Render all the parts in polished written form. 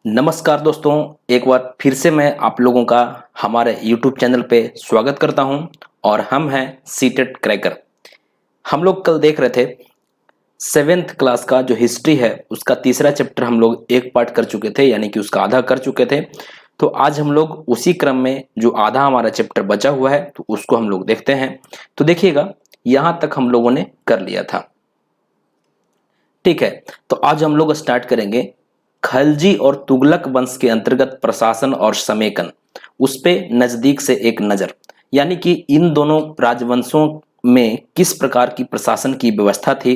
नमस्कार दोस्तों, एक बार फिर से मैं आप लोगों का हमारे YouTube चैनल पे स्वागत करता हूं और हम हैं सीटेट क्रैकर। हम लोग कल देख रहे थे 7th क्लास का जो हिस्ट्री है उसका तीसरा चैप्टर हम लोग एक पार्ट कर चुके थे, यानी कि उसका आधा कर चुके थे। तो आज हम लोग उसी क्रम में जो आधा हमारा चैप्टर बचा हुआ है तो उसको हम लोग देखते हैं। तो देखिएगा, यहां तक हम लोगों ने कर लिया था। ठीक है, तो आज हम लोग स्टार्ट करेंगे खलजी और तुगलक वंश के अंतर्गत प्रशासन और समेकन, उस पे नजदीक से एक नजर। यानी कि इन दोनों राजवंशों में किस प्रकार की प्रशासन की व्यवस्था थी,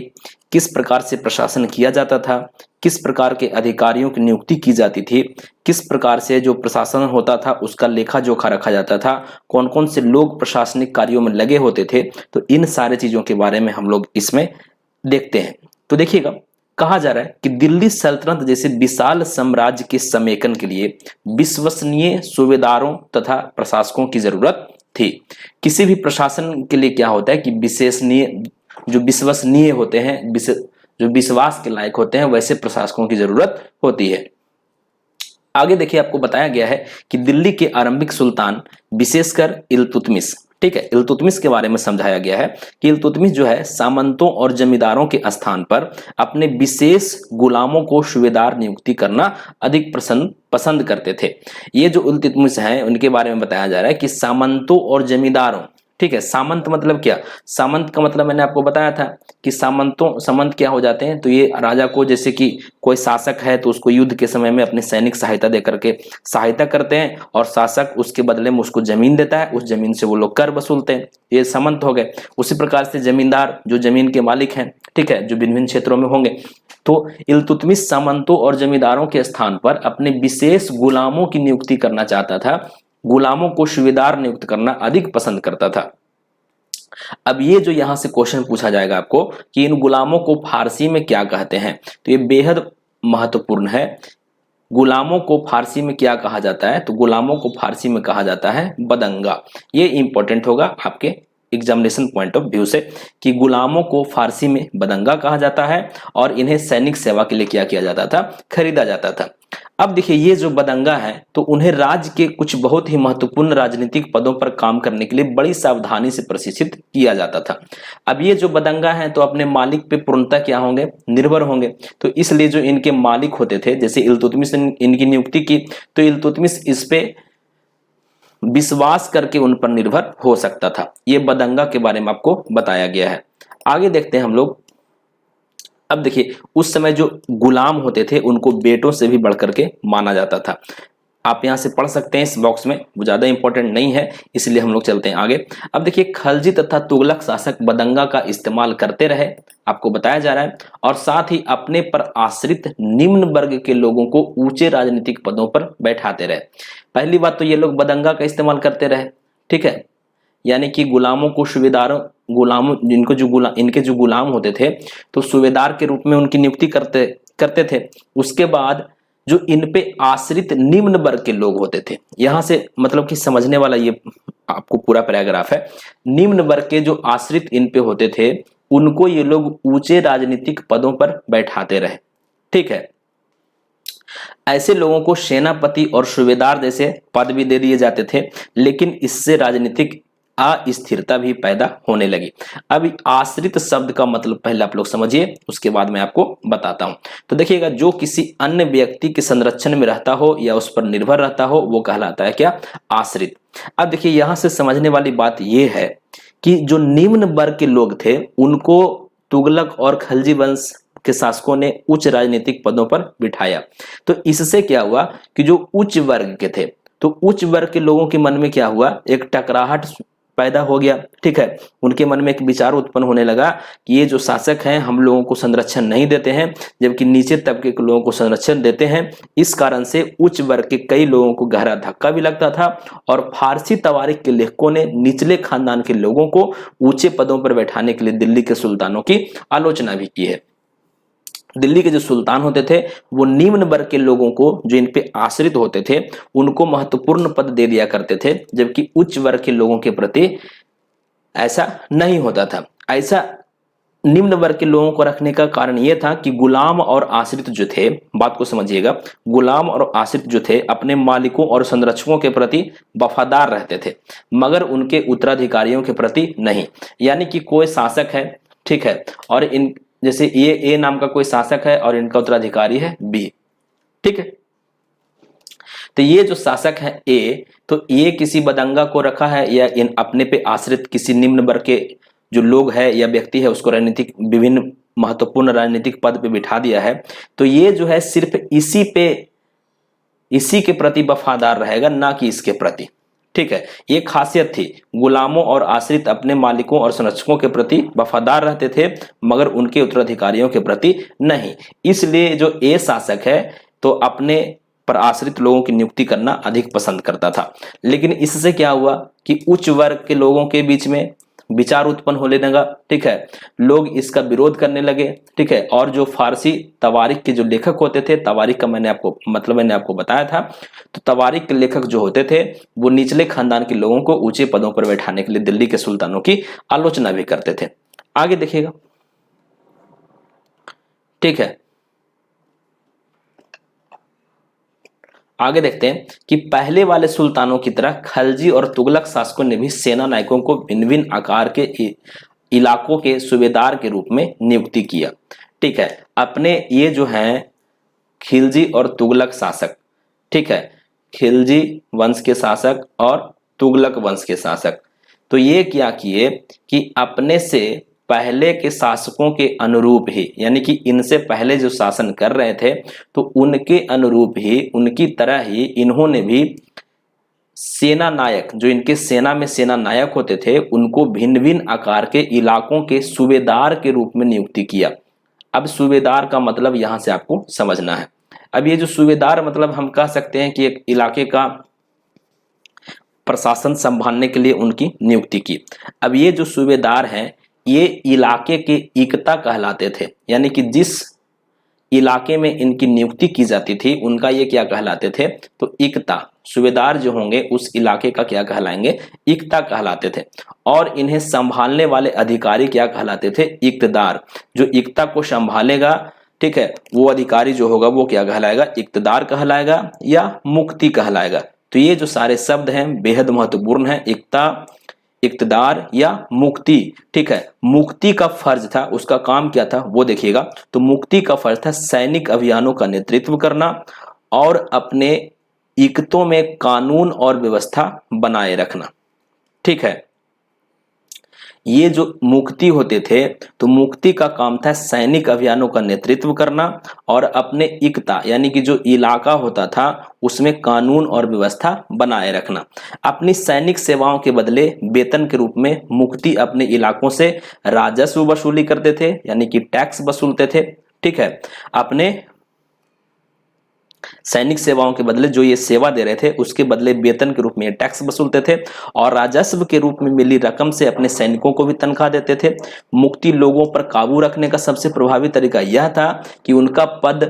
किस प्रकार से प्रशासन किया जाता था, किस प्रकार के अधिकारियों की नियुक्ति की जाती थी, किस प्रकार से जो प्रशासन होता था उसका लेखा जोखा रखा जाता था, कौन कौन से लोग प्रशासनिक कार्यों में लगे होते थे। तो इन सारे चीजों के बारे में हम लोग इसमें देखते हैं। तो देखिएगा, कहा जा रहा है कि दिल्ली सल्तनत जैसे विशाल साम्राज्य के समेकन के लिए विश्वसनीय सूबेदारों तथा प्रशासकों की जरूरत थी। किसी भी प्रशासन के लिए क्या होता है कि विशेषणीय, जो विश्वसनीय होते हैं, जो विश्वास के लायक होते हैं, वैसे प्रशासकों की जरूरत होती है। आगे देखिए, आपको बताया गया है कि दिल्ली के आरंभिक सुल्तान विशेषकर इल्तुतमिश, ठीक है, इल्तुतमिश के बारे में समझाया गया है कि इल्तुतमिश जो है सामंतों और जमींदारों के स्थान पर अपने विशेष गुलामों को सूबेदार नियुक्ति करना अधिक पसंद करते थे। ये जो इल्तुतमिश हैं उनके बारे में बताया जा रहा है कि सामंतों और जमींदारों, ठीक है, सामंत मतलब क्या, सामंत का मतलब मैंने आपको बताया था कि सामंत क्या हो जाते हैं, तो ये राजा को, जैसे कि कोई शासक है तो उसको युद्ध के समय में अपनी सैनिक सहायता दे करके सहायता करते हैं और शासक उसके बदले में उसको जमीन देता है, उस जमीन से वो लोग कर वसूलते हैं, ये सामंत हो गए। उसी प्रकार से जमींदार जो जमीन के मालिक हैं, ठीक है, जो भिन्न भिन्न क्षेत्रों में होंगे। तो इल्तुतमिश सामंतों और जमींदारों के स्थान पर अपने विशेष गुलामों की नियुक्ति करना चाहता था, गुलामों को सूबेदार नियुक्त करना अधिक पसंद करता था। अब ये जो यहां से क्वेश्चन पूछा जाएगा आपको कि इन गुलामों को फारसी में क्या कहते हैं, तो ये बेहद महत्वपूर्ण है। गुलामों को फारसी में क्या कहा जाता है, तो गुलामों को फारसी में कहा जाता है बदंगा। ये इंपॉर्टेंट होगा आपके एग्जामिनेशन पॉइंट ऑफ व्यू से कि गुलामों को फारसी में बदंगा कहा जाता है और इन्हें सैनिक सेवा के लिए क्या किया जाता था, खरीदा जाता था। अब देखिए, ये जो बदंगा है तो उन्हें राज्य के कुछ बहुत ही महत्वपूर्ण राजनीतिक पदों पर काम करने के लिए बड़ी सावधानी से प्रशिक्षित किया जाता था। अब ये जो बदंगा है तो अपने मालिक पे पूर्णतः क्या होंगे, निर्भर होंगे। तो इसलिए जो इनके मालिक होते थे, जैसे इल्तुतमिश ने इनकी नियुक्ति की तो इल्तुतमिश इस पे विश्वास करके उन पर निर्भर हो सकता था। ये बदंगा के बारे में आपको बताया गया है। आगे देखते हैं हम लोग। अब देखिए, उस समय जो गुलाम होते थे उनको बेटों से भी बढ़कर के माना जाता था। आप यहां से पढ़ सकते हैं इस बॉक्स में, वो ज्यादा इंपॉर्टेंट नहीं है, इसलिए हम लोग चलते हैं आगे। अब देखिए, खलजी तथा तुगलक शासक बदंगा का इस्तेमाल करते रहे, आपको बताया जा रहा है, और साथ ही अपने पर आश्रित निम्न वर्ग के लोगों को ऊंचे राजनीतिक पदों पर बैठाते रहे। पहली बात तो ये लोग बदंगा का इस्तेमाल करते रहे, ठीक है, यानी कि गुलामों को सूबेदारों, गुलामों इनके जो गुलाम होते थे तो सूबेदार के रूप में उनकी नियुक्ति करते थे। उसके बाद जो इन पे आश्रित निम्न वर्ग के लोग होते थे, यहां से मतलब कि समझने वाला ये आपको पूरा पैराग्राफ है। निम्न वर्ग के जो आश्रित इन पे होते थे उनको ये लोग ऊंचे राजनीतिक पदों पर बैठाते रहे, ठीक है। ऐसे लोगों को सेनापति और सूबेदार जैसे पद भी दे दिए जाते थे, लेकिन इससे राजनीतिक अस्थिरता भी पैदा होने लगी। अब आश्रित शब्द का मतलब पहले आप लोग समझिए, उसके बाद मैं आपको बताता हूं। तो देखिएगा, जो किसी अन्य व्यक्ति के संरक्षण में रहता हो या उस पर निर्भर रहता हो वो कहलाता है क्या, आश्रित। अब देखिए, यहां से समझने वाली बात यह है कि जो निम्न वर्ग के लोग थे उनको तुगलक और खलजी वंश के शासकों ने उच्च राजनीतिक पदों पर बिठाया। तो इससे क्या हुआ कि जो उच्च वर्ग के थे तो उच्च वर्ग के लोगों के मन में क्या हुआ, एक टकराहट पैदा हो गया, ठीक है। उनके मन में एक विचार उत्पन्न होने लगा कि ये जो शासक हैं हम लोगों को संरक्षण नहीं देते हैं, जबकि नीचे तबके के लोगों को संरक्षण देते हैं। इस कारण से उच्च वर्ग के कई लोगों को गहरा धक्का भी लगता था और फारसी तवारीख के लेखकों ने निचले खानदान के लोगों को ऊंचे पदों पर बैठाने के लिए दिल्ली के सुल्तानों की आलोचना भी की है। दिल्ली के जो सुल्तान होते थे वो निम्न वर्ग के लोगों को, जो इन पे आश्रित होते थे, उनको महत्वपूर्ण पद दे दिया करते थे, जबकि उच्च वर्ग के लोगों के प्रति ऐसा नहीं होता था। ऐसा निम्न वर्ग के लोगों को रखने का कारण यह था कि गुलाम और आश्रित जो थे, बात को समझिएगा, गुलाम और आश्रित जो थे अपने मालिकों और संरक्षकों के प्रति वफादार रहते थे, मगर उनके उत्तराधिकारियों के प्रति नहीं। यानी कि कोई शासक है, ठीक है, और इन जैसे ए नाम का कोई शासक है और इनका उत्तराधिकारी है बी, ठीक है। तो ये जो शासक है ए, तो ये किसी बदंगा को रखा है या इन अपने पे आश्रित किसी निम्न वर्ग के जो लोग है या व्यक्ति है उसको राजनीतिक विभिन्न महत्वपूर्ण राजनीतिक पद पे बिठा दिया है, तो ये जो है सिर्फ इसी के प्रति वफादार रहेगा, ना कि इसके प्रति, ठीक है। ये खासियत थी, गुलामों और आश्रित अपने मालिकों और संरक्षकों के प्रति वफादार रहते थे मगर उनके उत्तराधिकारियों के प्रति नहीं। इसलिए जो ए शासक है तो अपने पर आश्रित लोगों की नियुक्ति करना अधिक पसंद करता था। लेकिन इससे क्या हुआ कि उच्च वर्ग के लोगों के बीच में विचार उत्पन्न होने लगा, ठीक है, लोग इसका विरोध करने लगे, ठीक है। और जो फारसी तवारीख के जो लेखक होते थे, तवारीख का मैंने आपको बताया था, तो तवारीख के लेखक जो होते थे वो निचले खानदान के लोगों को ऊंचे पदों पर बैठाने के लिए दिल्ली के सुल्तानों की आलोचना भी करते थे। आगे देखिएगा, ठीक है, आगे देखते हैं कि पहले वाले सुल्तानों की तरह खलजी और तुगलक शासकों ने भी सेना नायकों को भिन्न भिन्न आकार के इलाकों के सूबेदार के रूप में नियुक्ति किया, ठीक है। अपने ये जो हैं खिलजी और तुगलक शासक, ठीक है, खिलजी वंश के शासक और तुगलक वंश के शासक, तो ये क्या किए कि अपने से पहले के शासकों के अनुरूप ही, यानी कि इनसे पहले जो शासन कर रहे थे तो उनके अनुरूप ही, उनकी तरह ही इन्होंने भी सेना नायक, जो इनके सेना में सेना नायक होते थे, उनको भिन्न भिन्न आकार के इलाकों के सूबेदार के रूप में नियुक्ति किया। अब सूबेदार का मतलब यहां से आपको समझना है। अब ये जो सूबेदार मतलब हम कह सकते हैं कि एक इलाके का प्रशासन संभालने के लिए उनकी नियुक्ति की। अब ये जो सूबेदार हैं ये इलाके के इक्ता कहलाते थे, यानी कि जिस इलाके में इनकी नियुक्ति की जाती थी उनका ये क्या कहलाते थे, तो इक्ता। सूबेदार जो होंगे उस इलाके का क्या कहलाएंगे, इक्ता कहलाते थे। और इन्हें संभालने वाले अधिकारी क्या कहलाते थे, इक्तदार। जो इक्ता को संभालेगा, ठीक है, वो अधिकारी जो होगा वो क्या कहलाएगा, इक्तदार कहलाएगा या मुक्ति कहलाएगा। तो ये जो सारे शब्द हैं बेहद महत्वपूर्ण है, इक्ता, इक्तदार या मुक्ति, ठीक है। मुक्ति का फर्ज था, उसका काम क्या था वो देखिएगा। तो मुक्ति का फर्ज था सैनिक अभियानों का नेतृत्व करना और अपने इक्तों में कानून और व्यवस्था बनाए रखना, ठीक है। ये जो मुक्ति होते थे तो मुक्ति का काम था सैनिक अभियानों का नेतृत्व करना और अपने इक्ता यानी कि जो इलाका होता था उसमें कानून और व्यवस्था बनाए रखना। अपनी सैनिक सेवाओं के बदले वेतन के रूप में मुक्ति अपने इलाकों से राजस्व वसूली करते थे, यानी कि टैक्स वसूलते थे, ठीक है। अपने सैनिक सेवाओं के बदले जो ये सेवा दे रहे थे उसके बदले वेतन के रूप में टैक्स वसूलते थे और राजस्व के रूप में मिली रकम से अपने सैनिकों को भी तनख्वाह देते थे। मुक्ति लोगों पर काबू रखने का सबसे प्रभावी तरीका यह था कि उनका पद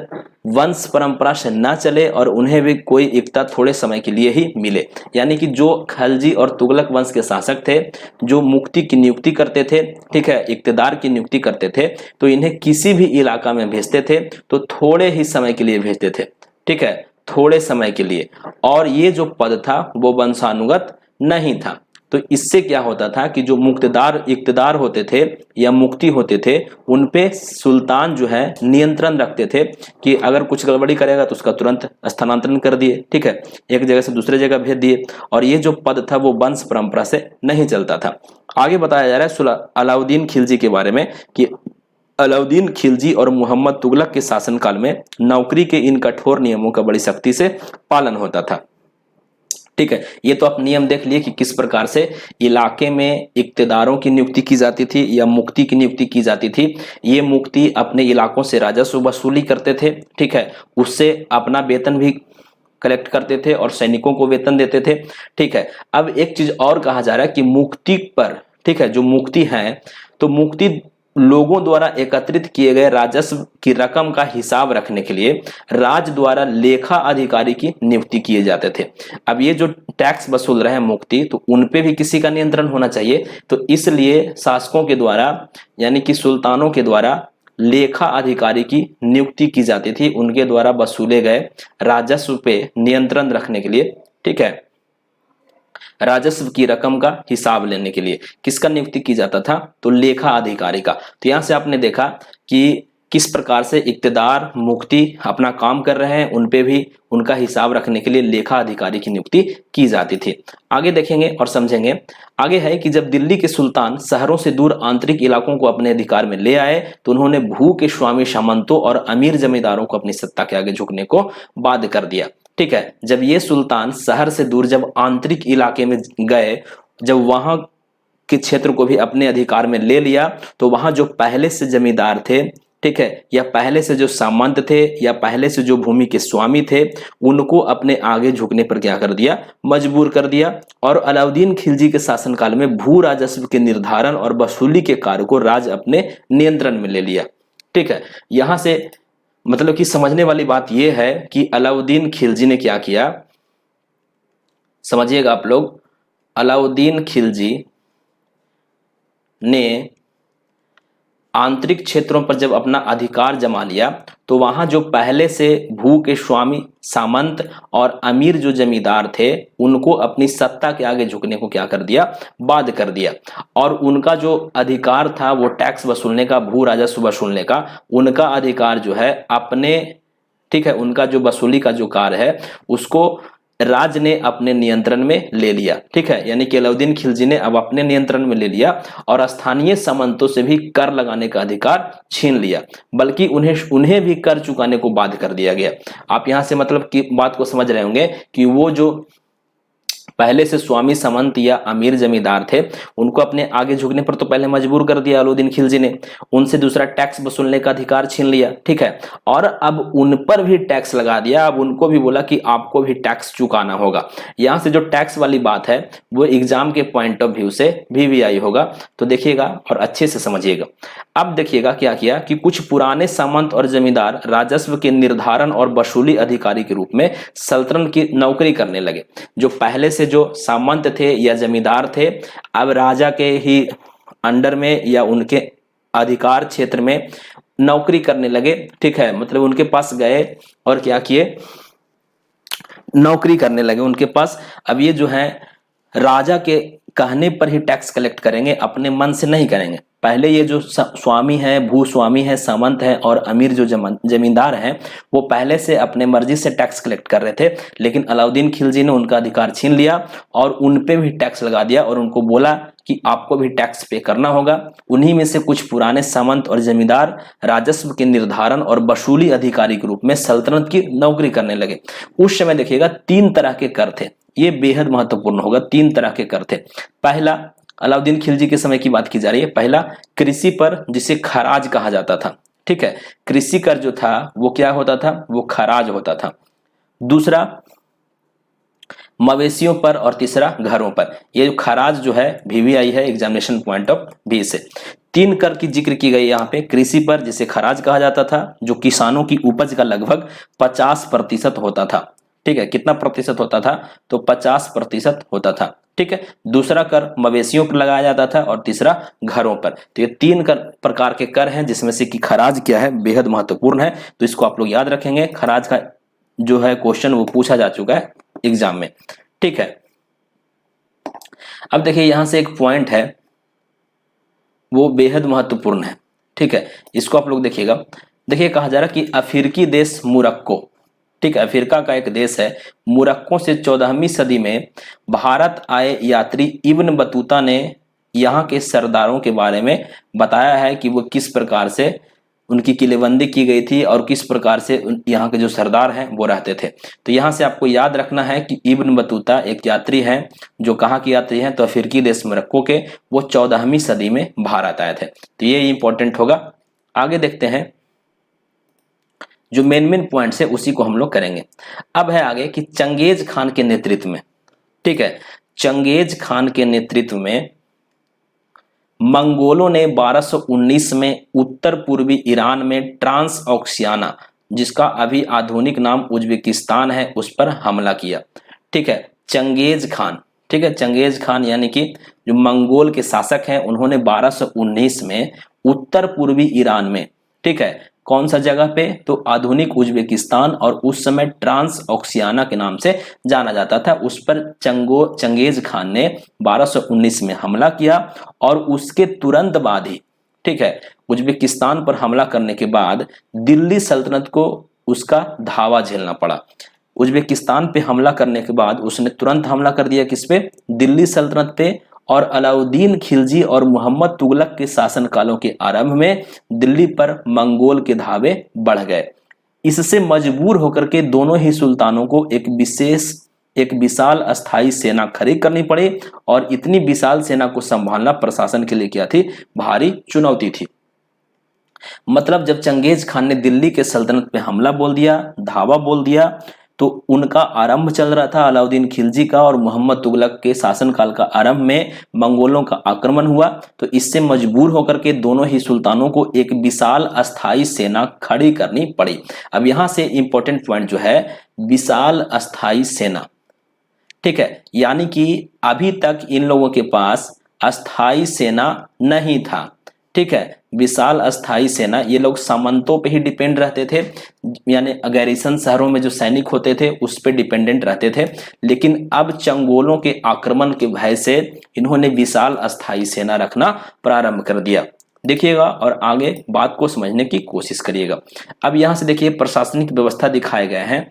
वंश परंपरा से न चले और उन्हें भी कोई एकता थोड़े समय के लिए ही मिले। यानी कि जो खलजी और तुगलक वंश के शासक थे जो मुक्ति की नियुक्ति करते थे, ठीक है, इक्तदार की नियुक्ति करते थे, तो इन्हें किसी भी इलाका में भेजते थे तो थोड़े ही समय के लिए भेजते थे, ठीक है, थोड़े समय के लिए। और ये जो पद था वो वंशानुगत नहीं था। तो इससे क्या होता था कि जो मुक्तदार इक्तदार होते थे या मुक्ति होते थे उन पे सुल्तान जो है नियंत्रण रखते थे कि अगर कुछ गड़बड़ी करेगा तो उसका तुरंत स्थानांतरण कर दिए, ठीक है, एक जगह से दूसरे जगह भेज दिए। और ये जो पद था वो वंश परंपरा से नहीं चलता था। आगे बताया जा रहा है अलाउद्दीन खिलजी के बारे में कि अलाउद्दीन खिलजी और मोहम्मद तुगलक के शासनकाल में नौकरी के इन कठोर नियमों का बड़ी सख्ती से पालन होता था, ठीक है। ये तो आप नियम देख लिए कि किस प्रकार से इलाके में इक्तदारों की नियुक्ति की जाती थी या मुक्ति की नियुक्ति की जाती थी। ये मुक्ति अपने इलाकों से राजस्व वसूली करते थे, ठीक है, उससे अपना वेतन भी कलेक्ट करते थे और सैनिकों को वेतन देते थे, ठीक है। अब एक चीज और कहा जा रहा है कि मुक्ति पर, ठीक है, जो मुक्ति है तो मुक्ति लोगों द्वारा एकत्रित किए गए राजस्व की रकम का हिसाब रखने के लिए राज्य द्वारा लेखा अधिकारी की नियुक्ति किए जाते थे। अब ये जो टैक्स वसूल रहे हैं मुक्ति, तो उन पे भी किसी का नियंत्रण होना चाहिए, तो इसलिए शासकों के द्वारा यानी कि सुल्तानों के द्वारा लेखा अधिकारी की नियुक्ति की जाती थी, उनके द्वारा वसूले गए राजस्व पे नियंत्रण रखने के लिए। ठीक है, राजस्व की रकम का हिसाब लेने के लिए किसका नियुक्ति की जाता था, तो लेखा अधिकारी का। तो यहां से आपने देखा कि किस प्रकार से इक्तदार मुक्ति अपना काम कर रहे हैं, उनपे भी उनका हिसाब रखने के लिए लेखा अधिकारी की नियुक्ति की जाती थी। आगे देखेंगे और समझेंगे। आगे है कि जब दिल्ली के सुल्तान शहरों से दूर आंतरिक इलाकों को अपने अधिकार में ले आए, तो उन्होंने भू के स्वामी सामंतों और अमीर जमींदारों को अपनी सत्ता के आगे झुकने को बाध्य कर दिया। ठीक है, जब ये सुल्तान शहर से दूर जब आंतरिक इलाके में गए, जब वहां के क्षेत्र को भी अपने अधिकार में ले लिया, तो वहां जो पहले से जमींदार थे, ठीक है, या पहले से जो सामंत थे, या पहले से जो भूमि के स्वामी थे, उनको अपने आगे झुकने पर क्या कर दिया, मजबूर कर दिया। और अलाउद्दीन खिलजी के शासनकाल में भू राजस्व के निर्धारण और वसूली के कार्य को राज्य अपने नियंत्रण में ले लिया। ठीक है, यहां से मतलब कि समझने वाली बात यह है कि अलाउद्दीन खिलजी ने क्या किया, समझिएगा आप लोग। अलाउद्दीन खिलजी ने आंतरिक क्षेत्रों पर जब अपना अधिकार जमा लिया, तो वहां जो पहले से भू के स्वामी सामंत और अमीर जो जमींदार थे, उनको अपनी सत्ता के आगे झुकने को क्या कर दिया, बाध्य कर दिया। और उनका जो अधिकार था वो टैक्स वसूलने का, भू राजस्व वसूलने का, उनका अधिकार जो है अपने, ठीक है, उनका जो वसूली का जो कार्य है उसको राज्य ने अपने नियंत्रण में ले लिया। ठीक है, यानी कि अलाउद्दीन खिलजी ने अब अपने नियंत्रण में ले लिया और स्थानीय सामंतों से भी कर लगाने का अधिकार छीन लिया, बल्कि उन्हें भी कर चुकाने को बाध्य कर दिया गया। आप यहां से मतलब की बात को समझ रहे होंगे कि वो जो पहले से स्वामी सामंत या अमीर जमींदार थे, उनको अपने आगे झुकने पर तो पहले मजबूर कर दिया अलाउद्दीन खिलजी ने, उनसे दूसरा टैक्स वसूलने का अधिकार छीन लिया। ठीक है, और अब उन पर भी टैक्स लगा दिया, अब उनको भी बोला कि आपको भी टैक्स चुकाना होगा। यहां से जो टैक्स वाली बात है वो एग्जाम के पॉइंट ऑफ व्यू से भी आई होगा, तो देखिएगा और अच्छे से समझिएगा। अब देखिएगा क्या किया कि कुछ पुराने सामंत और जमींदार राजस्व के निर्धारण और वसूली अधिकारी के रूप में सल्तनत की नौकरी करने लगे। जो पहले से जो सामंत थे या जमींदार थे, अब राजा के ही अंडर में या उनके अधिकार क्षेत्र में नौकरी करने लगे। ठीक है, मतलब उनके पास गए और क्या किए, नौकरी करने लगे उनके पास। अब ये जो है राजा के कहने पर ही टैक्स कलेक्ट करेंगे, अपने मन से नहीं करेंगे। पहले ये जो स्वामी है, भूस्वामी है, सामंत है और अमीर जो जमींदार हैं, वो पहले से अपने मर्जी से टैक्स कलेक्ट कर रहे थे, लेकिन अलाउद्दीन खिलजी ने उनका अधिकार छीन लिया और उन पे भी टैक्स लगा दिया और उनको बोला कि आपको भी टैक्स पे करना होगा। उन्हीं में से कुछ पुराने सामंत और जमींदार राजस्व के निर्धारण और वसूली अधिकारी के रूप में सल्तनत की नौकरी करने लगे। उस समय देखिएगा 3 तरह के कर थे, ये बेहद महत्वपूर्ण होगा। 3 तरह के कर थे। पहला, अलाउद्दीन खिलजी के समय की बात की जा रही है, पहला कृषि पर, जिसे खराज कहा जाता था। ठीक है, कृषि कर जो था वो क्या होता था, वो खराज होता था। दूसरा मवेशियों पर और तीसरा घरों पर। ये जो खराज जो है VVI है एग्जामिनेशन पॉइंट ऑफ व्यू से। 3 कर की जिक्र की गई यहाँ पे। कृषि पर, जिसे खराज कहा जाता था, जो किसानों की उपज का लगभग 50% होता था। ठीक है, कितना प्रतिशत होता था, तो 50% होता था। ठीक है, दूसरा कर मवेशियों पर लगाया जाता था और तीसरा घरों पर। तो ये 3 प्रकार के कर हैं, जिसमें से कि खराज क्या है, बेहद महत्वपूर्ण है, तो इसको आप लोग याद रखेंगे। खराज का जो है क्वेश्चन वो पूछा जा चुका है एग्जाम में। ठीक है, अब देखिए यहां से एक पॉइंट है वो बेहद महत्वपूर्ण है। ठीक है, इसको आप लोग देखिएगा। देखिए कहा जा रहा है कि अफ्रीकी देश मोरक्को, ठीक है, अफ्रीका का एक देश है, मोरक्को से 14वीं सदी में भारत आए यात्री इब्न बतूता ने यहाँ के सरदारों के बारे में बताया है कि वो किस प्रकार से उनकी किलेबंदी की गई थी और किस प्रकार से यहाँ के जो सरदार हैं वो रहते थे। तो यहाँ से आपको याद रखना है कि इब्न बतूता एक यात्री हैं, जो कहाँ के यात्री हैं, तो अफ्रीकी देश मोरक्को के। वो 14वीं सदी में भारत आए थे, तो ये इंपॉर्टेंट होगा। आगे देखते हैं, जो मेन पॉइंट्स है उसी को हम लोग करेंगे। अब है आगे कि चंगेज खान के नेतृत्व में, ठीक है, चंगेज खान के नेतृत्व में मंगोलों ने 1219 में उत्तर पूर्वी ईरान में ट्रांस ऑक्सियाना, जिसका अभी आधुनिक नाम उज्बेकिस्तान है, उस पर हमला किया। ठीक है, चंगेज खान, ठीक है, चंगेज खान यानी कि जो मंगोल के शासक हैं, उन्होंने 1219 में उत्तर पूर्वी ईरान में, ठीक है, कौन सा जगह पे, तो आधुनिक उज्बेकिस्तान और उस समय ट्रांस ऑक्सियाना के नाम से जाना जाता था, उस पर चंगेज खान ने 1219 में हमला किया। और उसके तुरंत बाद ही, ठीक है, उज्बेकिस्तान पर हमला करने के बाद दिल्ली सल्तनत को उसका धावा झेलना पड़ा। उज्बेकिस्तान पे हमला करने के बाद उसने तुरंत हमला कर दिया किस पे, दिल्ली सल्तनत पे। और अलाउद्दीन खिलजी और मोहम्मद तुगलक के शासनकालों के आरंभ में दिल्ली पर मंगोल के धावे बढ़ गए। इससे मजबूर होकर के दोनों ही सुल्तानों को एक विशाल अस्थाई सेना खड़ी करनी पड़ी। और इतनी विशाल सेना को संभालना प्रशासन के लिए क्या थी, भारी चुनौती थी। मतलब जब चंगेज खान ने दिल्ली के सल्तनत पे हमला बोल दिया, धावा बोल दिया, तो उनका आरंभ चल रहा था अलाउद्दीन खिलजी का और मोहम्मद तुगलक के शासनकाल का आरंभ में मंगोलों का आक्रमण हुआ। तो इससे मजबूर होकर के दोनों ही सुल्तानों को एक विशाल अस्थाई सेना खड़ी करनी पड़ी। अब यहां से इंपॉर्टेंट पॉइंट जो है, विशाल अस्थाई सेना, ठीक है, यानी कि अभी तक इन लोगों के पास अस्थाई सेना नहीं था। ठीक है, विशाल अस्थाई सेना, ये लोग सामंतों पे ही डिपेंड रहते थे, यानी गैरिसन शहरों में जो सैनिक होते थे उस पे डिपेंडेंट रहते थे। लेकिन अब चंगोलों के आक्रमण के भय से इन्होंने विशाल अस्थाई सेना रखना प्रारंभ कर दिया। देखिएगा और आगे बात को समझने की कोशिश करिएगा। अब यहां से देखिए प्रशासनिक व्यवस्था दिखाए गए हैं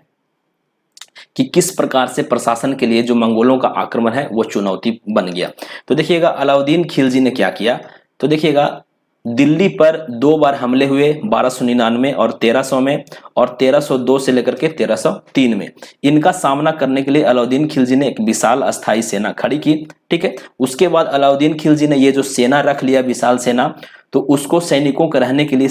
कि किस प्रकार से प्रशासन के लिए जो मंगोलों का आक्रमण है वो चुनौती बन गया। तो देखिएगा अलाउद्दीन खिलजी ने क्या किया, तो देखिएगा दिल्ली पर 2 बार हमले हुए, 1299 और 1300 में, और 1302 से लेकर के 1303 में। इनका सामना करने के लिए अलाउद्दीन खिलजी ने एक विशाल अस्थाई सेना खड़ी की। ठीक है, उसके बाद अलाउद्दीन खिलजी ने ये जो सेना रख लिया, विशाल सेना, तो उसको सैनिकों के रहने के लिए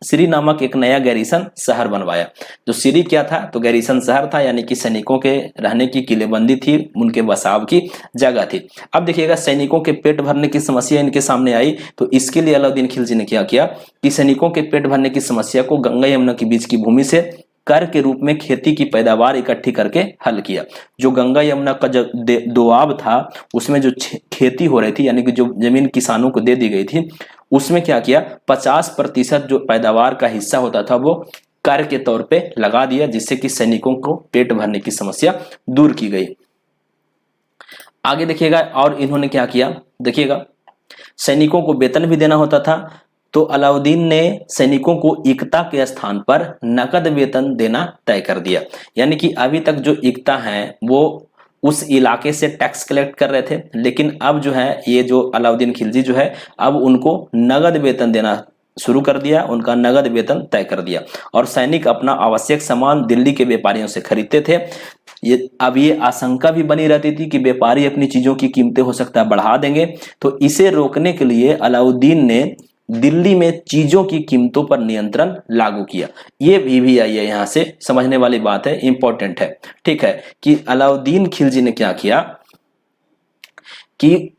सिरी नामक एक नया गैरिसन शहर बनवाया। जो सिरी क्या था, तो गैरिसन शहर था, यानी कि सैनिकों के रहने की किलेबंदी थी, उनके बसाव की जगह थी। अब देखिएगा सैनिकों के पेट भरने की समस्या इनके सामने आई, तो इसके लिए अलाउद्दीन खिलजी ने क्या किया कि सैनिकों के पेट भरने की समस्या को गंगा यमुना के बीच की भूमि से कर के रूप में खेती की पैदावार इकट्ठी करके हल किया। जो गंगा यमुना का जो दोआब था उसमें जो खेती हो रही थी, यानी कि जो जमीन किसानों को दे दी गई थी, उसमें क्या किया, 50% जो पैदावार का हिस्सा होता था वो कर के तौर पे लगा दिया, जिससे कि सैनिकों को पेट भरने की समस्या दूर की गई। आगे देखिएगा और इन्होंने क्या किया, देखिएगा सैनिकों को वेतन भी देना होता था, तो अलाउद्दीन ने सैनिकों को इक्ता के स्थान पर नकद वेतन देना तय कर दिया। यानी कि अभी तक जो इक्ता है वो उस इलाके से टैक्स कलेक्ट कर रहे थे, लेकिन अब जो है ये जो अलाउद्दीन खिलजी जो है अब उनको नगद वेतन देना शुरू कर दिया, उनका नगद वेतन तय कर दिया। और सैनिक अपना आवश्यक सामान दिल्ली के व्यापारियों से खरीदते थे। ये आशंका भी बनी रहती थी कि व्यापारी अपनी चीजों की कीमतें हो सकता है बढ़ा देंगे, तो इसे रोकने के लिए अलाउद्दीन ने दिल्ली में चीजों की कीमतों पर नियंत्रण लागू किया। ये भी आई है, यहां से समझने वाली बात है, इंपॉर्टेंट है। ठीक है, कि अलाउद्दीन खिलजी ने क्या किया कि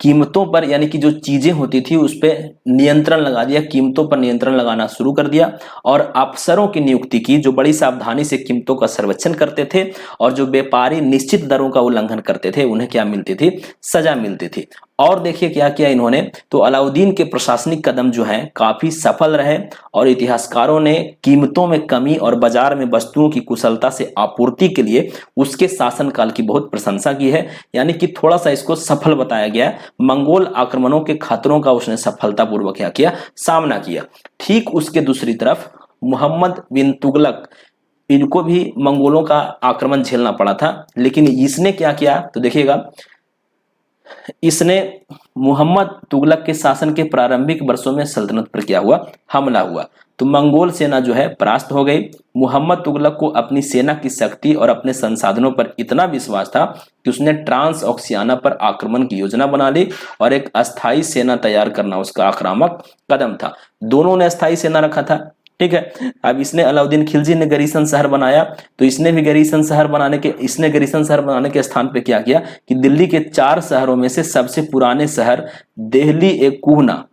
कीमतों पर, यानी कि जो चीजें होती थी उस पर नियंत्रण लगा दिया, कीमतों पर नियंत्रण लगाना शुरू कर दिया। और अफसरों की नियुक्ति की जो बड़ी सावधानी से कीमतों का सर्वेक्षण करते थे, और जो व्यापारी निश्चित दरों का उल्लंघन करते थे उन्हें क्या मिलती थी, सजा मिलती थी। और देखिए क्या किया इन्होंने, तो अलाउद्दीन के प्रशासनिक कदम जो हैं काफी सफल रहे, और इतिहासकारों ने कीमतों में कमी और बाजार में वस्तुओं की कुशलता से आपूर्ति के लिए उसके शासनकाल की बहुत प्रशंसा की है। यानी कि थोड़ा सा इसको सफल बताया गया। मंगोल आक्रमणों के खतरों का उसने सफलतापूर्वक क्या किया, सामना किया। ठीक उसके दूसरी तरफ मोहम्मद बिन तुगलक, इनको भी मंगोलों का आक्रमण झेलना पड़ा था, लेकिन इसने क्या किया, तो देखिएगा इसने मोहम्मद तुगलक के शासन के प्रारंभिक वर्षों में सल्तनत पर क्या हुआ, हमला हुआ। तो मंगोल सेना जो है परास्त हो गई। मोहम्मद तुगलक को अपनी सेना की शक्ति और अपने संसाधनों पर इतना विश्वास था कि उसने ट्रांस ऑक्सियाना पर आक्रमण की योजना बना ली, और एक अस्थाई सेना तैयार करना उसका आक्रामक कदम था। दोनों ने अस्थाई सेना रखा था, ठीक है। अब इसने अलाउद्दीन खिलजी ने गरीसन शहर बनाया, तो इसने गरीसन शहर बनाने के स्थान पे क्या किया कि दिल्ली के 4 शहरों में से सबसे पुराने शहर देहली एक कूहना,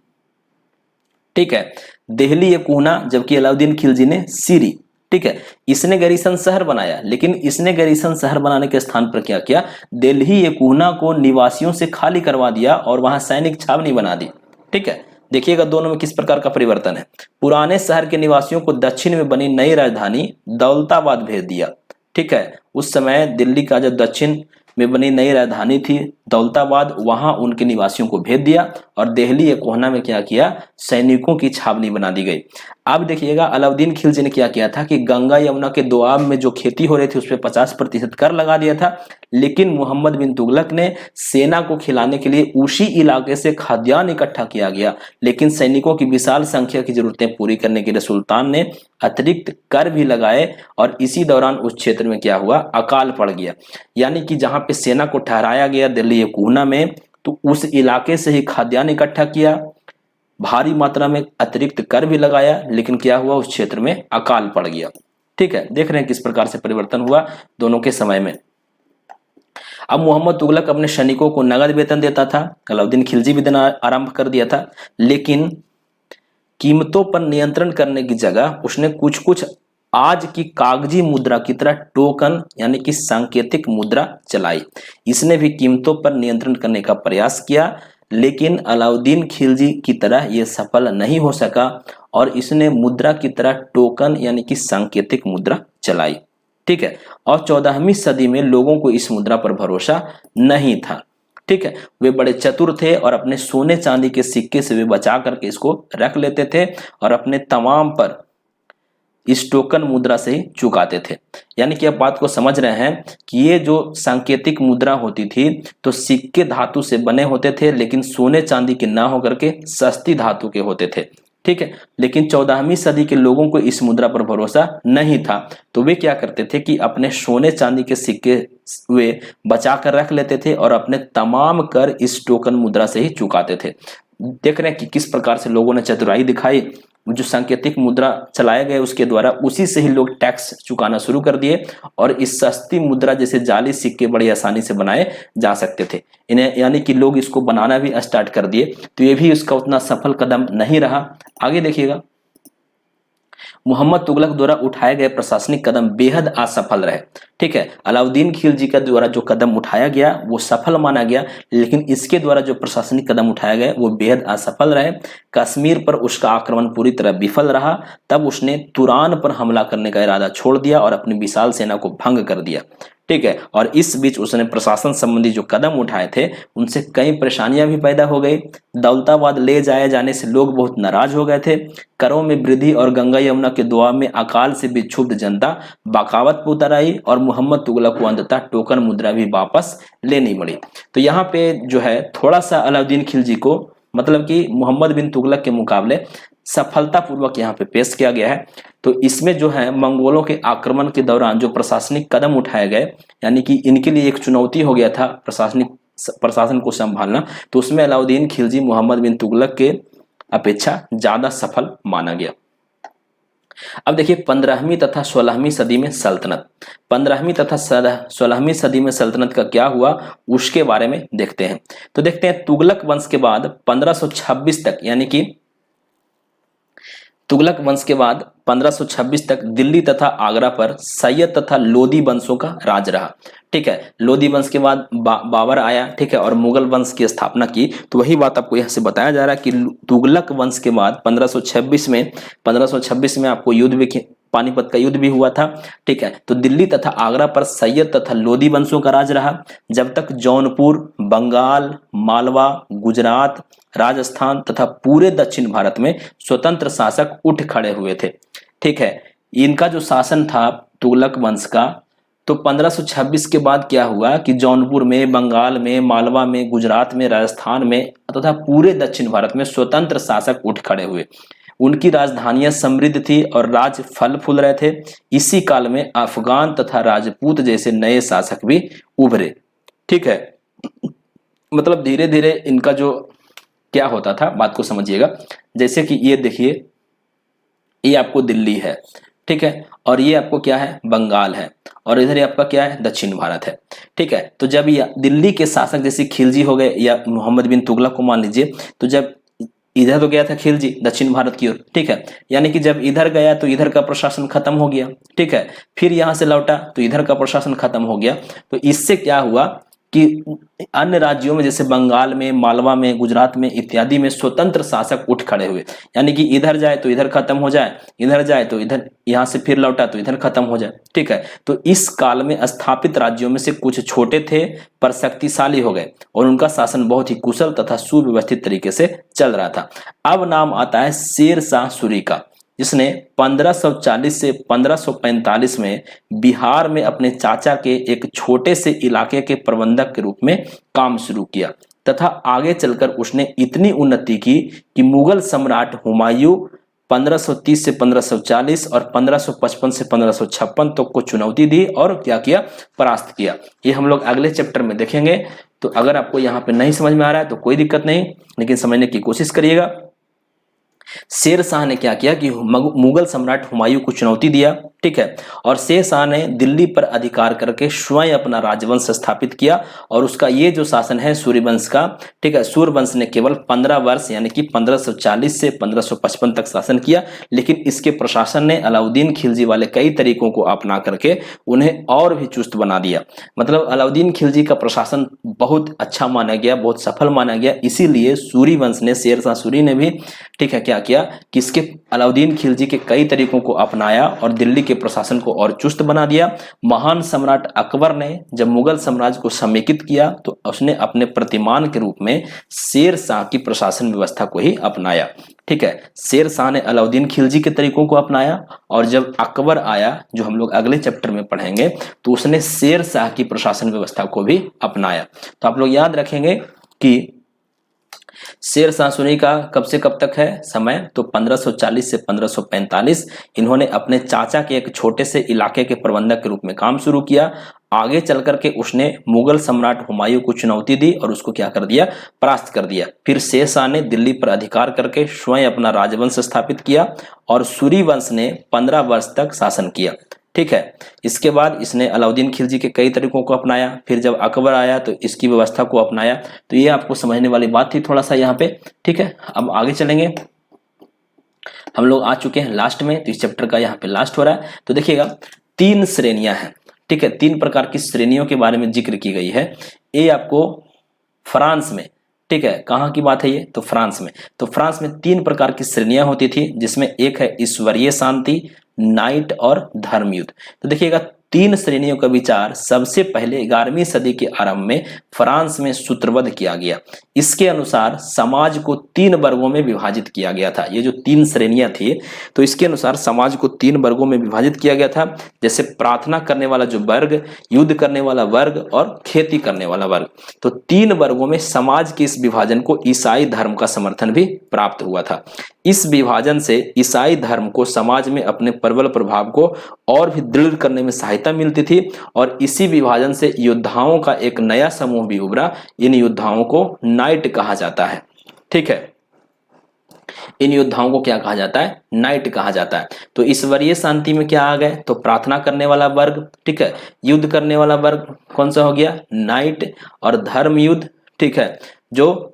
ठीक है, देहली एक कूहना, जबकि अलाउद्दीन खिलजी ने सीरी, ठीक है। इसने गरीसन शहर बनाया, लेकिन इसने गरीसन शहर बनाने के स्थान पर क्या किया, दिल्ली एक कूहना को निवासियों से खाली करवा दिया और वहां सैनिक छावनी बना दी, ठीक है। देखिएगा दोनों में किस प्रकार का परिवर्तन है। पुराने शहर के निवासियों को दक्षिण में बनी नई राजधानी दौलताबाद भेज दिया, ठीक है। उस समय दिल्ली का जो दक्षिण में बनी नई राजधानी थी दौलताबाद, वहां उनके निवासियों को भेज दिया और दिल्ली एक कोहना में क्या किया, सैनिकों की छावनी बना दी गई। अब देखिएगा अलाउद्दीन खिलजी ने क्या किया था कि गंगा यमुना के दोआब में जो खेती हो रही थी उस पर 50% कर लगा दिया था, लेकिन मोहम्मद बिन तुगलक ने सेना को खिलाने के लिए उसी इलाके से खाद्यान्न इकट्ठा किया गया, लेकिन सैनिकों की विशाल संख्या की जरूरतें पूरी करने के लिए सुल्तान ने अतिरिक्त कर भी लगाए और इसी दौरान उस क्षेत्र में क्या हुआ, अकाल पड़ गया। यानी कि जहां पे सेना को ठहराया गया दिल्ली कूहना में, तो उस इलाके से ही खाद्यान्न इकट्ठा किया, भारी मात्रा में अतिरिक्त कर भी लगाया, लेकिन क्या हुआ, उस क्षेत्र में अकाल पड़ गया, ठीक है। देख रहे हैं किस प्रकार से परिवर्तन हुआ दोनों के समय में। अब मोहम्मद तुगलक अपने सैनिकों को नगद वेतन देता था, अलाउद्दीन खिलजी भी देना आरंभ कर दिया था, लेकिन कीमतों पर नियंत्रण करने की जगह उसने कुछ कुछ आज की कागजी मुद्रा की तरह टोकन यानी कि सांकेतिक मुद्रा चलाई। इसने भी कीमतों पर नियंत्रण करने का प्रयास किया, लेकिन अलाउद्दीन खिलजी की तरह यह सफल नहीं हो सका और इसने मुद्रा की तरह टोकन यानी कि सांकेतिक मुद्रा चलाई, ठीक है। और 14वीं सदी में लोगों को इस मुद्रा पर भरोसा नहीं था, ठीक है। वे बड़े चतुर थे और अपने सोने चांदी के सिक्के से वे बचा करके इसको रख लेते थे और अपने तमाम पर इस टोकन मुद्रा से ही चुकाते थे। यानी कि आप बात को समझ रहे हैं कि ये जो सांकेतिक मुद्रा होती थी तो सिक्के धातु से बने होते थे, लेकिन सोने चांदी के ना होकर के सस्ती धातु के होते थे, ठीक है। लेकिन 14वीं सदी के लोगों को इस मुद्रा पर भरोसा नहीं था, तो वे क्या करते थे कि अपने सोने चांदी के सिक्के वे बचा कर रख लेते थे और अपने तमाम कर इस टोकन मुद्रा से ही चुकाते थे। देख रहे हैं कि किस प्रकार से लोगों ने चतुराई दिखाई। जो सांकेतिक मुद्रा चलाए गए उसके द्वारा उसी से ही लोग टैक्स चुकाना शुरू कर दिए और इस सस्ती मुद्रा जैसे जाली सिक्के बड़ी आसानी से बनाए जा सकते थे इन्हें, यानी कि लोग इसको बनाना भी स्टार्ट कर दिए। तो ये भी इसका उतना सफल कदम नहीं रहा। आगे देखिएगा, मोहम्मद तुगलक द्वारा उठाए गए प्रशासनिक कदम बेहद असफल रहे, ठीक है। अलाउद्दीन खिलजी का द्वारा जो कदम उठाया गया वो सफल माना गया, लेकिन इसके द्वारा जो प्रशासनिक कदम उठाए गए वो बेहद असफल रहे। कश्मीर पर उसका आक्रमण पूरी तरह विफल रहा। तब उसने तुरान पर हमला करने का इरादा छोड़ दिया और अपनी विशाल सेना को भंग कर दिया, ठीक है। और इस बीच उसने प्रशासन संबंधी जो कदम उठाए थे उनसे कई परेशानियां भी पैदा हो गई। दौलताबाद ले जाए जाने से लोग बहुत नाराज हो गए थे। करों में वृद्धि और गंगा यमुना के दोआब में अकाल से भी क्षुब्ध जनता बगावत पर उतर आई और मोहम्मद तुगलक को अंततः टोकन मुद्रा भी वापस लेनी पड़ी। तो यहाँ पे जो है थोड़ा सा अलाउद्दीन खिलजी को मतलब कि मोहम्मद बिन तुगलक के मुकाबले सफलतापूर्वक यहाँ पे पेश किया गया है। तो इसमें जो है मंगोलों के आक्रमण के दौरान जो प्रशासनिक कदम उठाए गए, यानी कि इनके लिए एक चुनौती हो गया था प्रशासन को संभालना, तो उसमें अलाउद्दीन खिलजी मोहम्मद बिन तुगलक के अपेक्षा ज्यादा सफल माना गया। अब देखिए 15वीं तथा 16वीं सदी में सल्तनत। 15वीं तथा 16वीं सदी में सल्तनत का क्या हुआ उसके बारे में देखते हैं। तो देखते हैं तुगलक वंश के बाद 1526 तक, यानी कि तुगलक वंश के बाद 1526 तक दिल्ली तथा आगरा पर सैयद तथा लोदी वंशों का राज रहा, ठीक है। लोदी वंश के बाद बाबर आया, ठीक है, और मुगल वंश की स्थापना की। तो वही बात आपको यहाँ से बताया जा रहा है कि तुगलक वंश के बाद 1526 में आपको युद्ध भी, पानीपत का युद्ध भी हुआ था, ठीक है। तो दिल्ली तथा आगरा पर सैयद तथा लोदी वंशों का राज रहा, जब तक जौनपुर, बंगाल, मालवा, गुजरात, राजस्थान तथा पूरे दक्षिण भारत में स्वतंत्र शासक उठ खड़े हुए थे, ठीक है। इनका जो शासन था तुगलक वंश का, तो 1526 के बाद क्या हुआ कि जौनपुर में, बंगाल में, मालवा में, गुजरात में, राजस्थान में तथा पूरे दक्षिण भारत में स्वतंत्र शासक उठ खड़े हुए। उनकी राजधानियां समृद्ध थी और राज फल फूल रहे थे। इसी काल में अफगान तथा राजपूत जैसे नए शासक भी उभरे, ठीक है। मतलब धीरे धीरे इनका जो क्या होता था, बात को समझिएगा। जैसे कि ये देखिए ये आपको दिल्ली है, ठीक है, और ये आपको क्या है, बंगाल है, और इधर ये आपका क्या है, दक्षिण भारत है, ठीक है। तो जब ये दिल्ली के शासक जैसे खिलजी हो गए या मोहम्मद बिन तुगलक को मान लीजिए, तो जब इधर तो गया था खिलजी दक्षिण भारत की ओर, ठीक है, यानी कि जब इधर गया तो इधर का प्रशासन खत्म हो गया, ठीक है, फिर यहां से लौटा तो इधर का प्रशासन खत्म हो गया। तो इससे क्या हुआ कि अन्य राज्यों में जैसे बंगाल में, मालवा में, गुजरात में इत्यादि में स्वतंत्र शासक उठ खड़े हुए, यानी कि इधर जाए तो इधर खत्म हो जाए, इधर जाए तो इधर, यहां से फिर लौटा तो इधर खत्म हो जाए, ठीक है। तो इस काल में स्थापित राज्यों में से कुछ छोटे थे पर शक्तिशाली हो गए और उनका शासन बहुत ही कुशल तथा सुव्यवस्थित तरीके से चल रहा था। अब नाम आता है शेर शाह सूरी का, जिसने 1540 से 1545 में बिहार में अपने चाचा के एक छोटे से इलाके के प्रबंधक के रूप में काम शुरू किया तथा आगे चलकर उसने इतनी उन्नति की कि मुगल सम्राट हुमायूं 1530 से 1540 और 1555 से 1556 तक को चुनौती दी और क्या किया, परास्त किया। ये हम लोग अगले चैप्टर में देखेंगे। तो अगर आपको यहाँ पे नहीं समझ में आ रहा है तो कोई दिक्कत नहीं, लेकिन समझने की कोशिश करिएगा। शेर शाह ने क्या किया कि मुगल सम्राट हुमायूं को चुनौती दिया, ठीक है, और शेर शाह ने दिल्ली पर अधिकार करके स्वयं अपना राजवंश स्थापित किया और उसका ये जो शासन है सूर्यवंश का, ठीक है, सूर्यवंश ने केवल 15 वर्ष यानी कि 1540 से 1555 तक शासन किया, लेकिन इसके प्रशासन ने अलाउद्दीन खिलजी वाले कई तरीकों को अपना करके उन्हें और भी चुस्त बना दिया। मतलब अलाउद्दीन खिलजी का प्रशासन बहुत अच्छा माना गया, बहुत सफल माना गया, इसीलिए सूर्यवंश ने, शेर शाह सूरी ने भी, ठीक है, क्या किया कि इसके अलाउद्दीन खिलजी के कई तरीकों को अपनाया और दिल्ली के प्रशासन को और चुस्त बना दिया। महान सम्राट अकबर ने जब मुगल साम्राज्य को समेकित किया तो उसने अपने प्रतिमान के रूप में शेर शाह की प्रशासन व्यवस्था को ही अपनाया, ठीक है। शेर शाह ने अलाउद्दीन खिलजी के तरीकों को अपनाया और जब अकबर आया, जो हम लोग अगले चैप्टर में पढ़ेंगे, तो उसने शेर शाह की प्रशासन व्यवस्था को भी अपनाया। तो आप लोग याद रखेंगे कि शेर शाह सूरी का कब से कब तक है समय, तो 1540 से 1545 इन्होंने अपने चाचा के एक छोटे से इलाके के प्रबंधक के रूप में काम शुरू किया। आगे चल करके उसने मुगल सम्राट हुमायूं को चुनौती दी और उसको क्या कर दिया, परास्त कर दिया। फिर शेर शाह ने दिल्ली पर अधिकार करके स्वयं अपना राजवंश स्थापित किया और सूरी वंश ने 15 वर्ष तक शासन किया, ठीक है। इसके बाद इसने अलाउद्दीन खिलजी के कई तरीकों को अपनाया। फिर जब अकबर आया तो इसकी व्यवस्था को अपनाया। तो ये आपको समझने वाली बात थी थोड़ा सा यहाँ पे, ठीक है। अब आगे चलेंगे, हम लोग आ चुके हैं लास्ट में, तो इस चैप्टर का यहाँ पे लास्ट हो रहा है। तो देखिएगा 3 श्रेणियां हैं, ठीक है, 3 प्रकार की श्रेणियों के बारे में जिक्र की गई है। ये आपको फ्रांस में, ठीक है, कहाँ की बात है ये, तो फ्रांस में। तो फ्रांस में 3 प्रकार की श्रेणियां होती थी, जिसमें एक है ईश्वरीय शांति, नाइट और धर्मयुद्ध। तो देखिएगा 3 श्रेणियों का विचार सबसे पहले 11वीं सदी के आरंभ में फ्रांस में सूत्रबद्ध किया गया। इसके अनुसार समाज को 3 वर्गों में विभाजित किया गया था। ये जो 3 श्रेणियां थी, तो इसके अनुसार समाज को 3 वर्गों में विभाजित किया गया था, जैसे प्रार्थना करने वाला जो वर्ग, युद्ध करने वाला वर्ग और खेती करने वाला वर्ग। तो 3 वर्गों में समाज के इस विभाजन को ईसाई धर्म का समर्थन भी प्राप्त हुआ था। इस विभाजन से ईसाई धर्म को समाज में अपने प्रबल प्रभाव को और भी दृढ़ करने में सहायता मिलती थी और इसी विभाजन से योद्धाओं का एक नया समूह भी उभरा। इन योद्धाओं को नाइट कहा जाता है, ठीक है। इन योद्धाओं को क्या कहा जाता है, नाइट कहा जाता है। तो ईश्वरीय शांति में क्या आ गए, तो प्रार्थना करने वाला वर्ग, ठीक है, युद्ध करने वाला वर्ग कौन सा हो गया, नाइट, और धर्म युद्ध, ठीक है, जो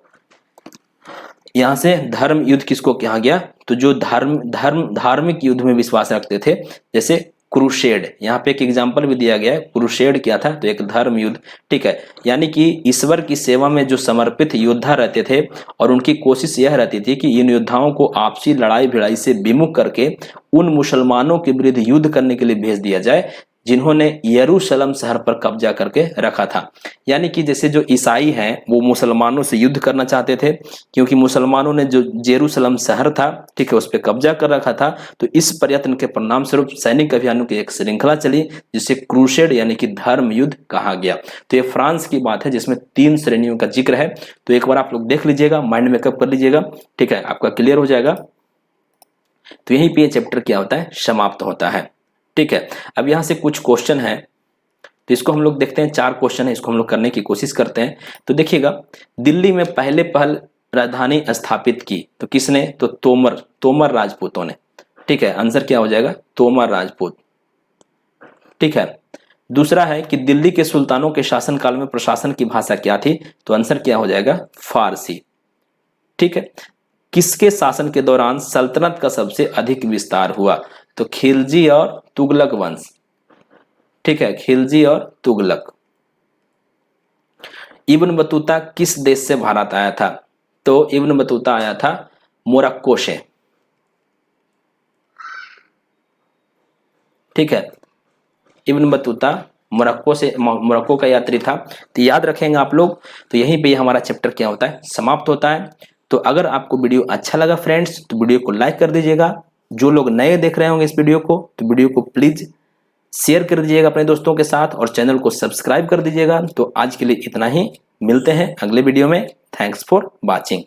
यहां से धर्म युद्ध किसको कहा गया, तो जो धार्मिक युद्ध में विश्वास रखते थे, जैसे क्रूसेड, यहाँ पे एक एग्जांपल भी दिया गया है। क्रूसेड क्या था, तो एक धर्म युद्ध, ठीक है, यानी कि ईश्वर की सेवा में जो समर्पित योद्धा रहते थे और उनकी कोशिश यह रहती थी कि इन योद्धाओं को आपसी लड़ाई भिड़ाई से विमुख करके उन मुसलमानों के विरुद्ध युद्ध करने के लिए भेज दिया जाए जिन्होंने यरूशलेम शहर पर कब्जा करके रखा था। यानी कि जैसे जो ईसाई हैं वो मुसलमानों से युद्ध करना चाहते थे, क्योंकि मुसलमानों ने जो यरूशलेम शहर था, ठीक है, उस पर कब्जा कर रखा था। तो इस प्रयत्न के परिणाम स्वरूप सैनिक अभियानों की एक श्रृंखला चली, जिसे क्रूसेड यानी कि धर्म युद्ध कहा गया। तो ये फ्रांस की बात है जिसमें 3 श्रेणियों का जिक्र है। तो एक बार आप लोग देख लीजिएगा, माइंड मेकअप कर लीजिएगा, ठीक है, आपका क्लियर हो जाएगा। तो यहीं पे ये चैप्टर क्या होता है, समाप्त होता है, ठीक है। अब यहां से कुछ क्वेश्चन है, तो इसको हम लोग देखते हैं। 4 क्वेश्चन है, इसको हम लोग करने की कोशिश करते हैं। तो देखिएगा, दिल्ली में पहल राजधानी स्थापित की तो किसने, तो तोमर राजपूतों ने, ठीक है, आंसर क्या हो जाएगा, तोमर राजपूत। ठीक है, दूसरा है कि दिल्ली के सुल्तानों के शासनकाल में प्रशासन की भाषा क्या थी, तो आंसर क्या हो जाएगा, फारसी। ठीक है, किसके शासन के दौरान सल्तनत का सबसे अधिक विस्तार हुआ, तो खिलजी और तुगलक वंश। ठीक है, खिलजी और तुगलक। इब्न बतूता किस देश से भारत आया था, तो इब्न बतूता आया था मोरक्को से। ठीक है, इब्न बतूता मोरक्को का यात्री था। तो याद रखेंगे आप लोग। तो यहीं पे हमारा चैप्टर क्या होता है, समाप्त होता है। तो अगर आपको वीडियो अच्छा लगा फ्रेंड्स, तो वीडियो को लाइक कर दीजिएगा। जो लोग नए देख रहे होंगे इस वीडियो को, तो वीडियो को प्लीज शेयर कर दीजिएगा अपने दोस्तों के साथ और चैनल को सब्सक्राइब कर दीजिएगा। तो आज के लिए इतना ही, मिलते हैं अगले वीडियो में। Thanks for watching.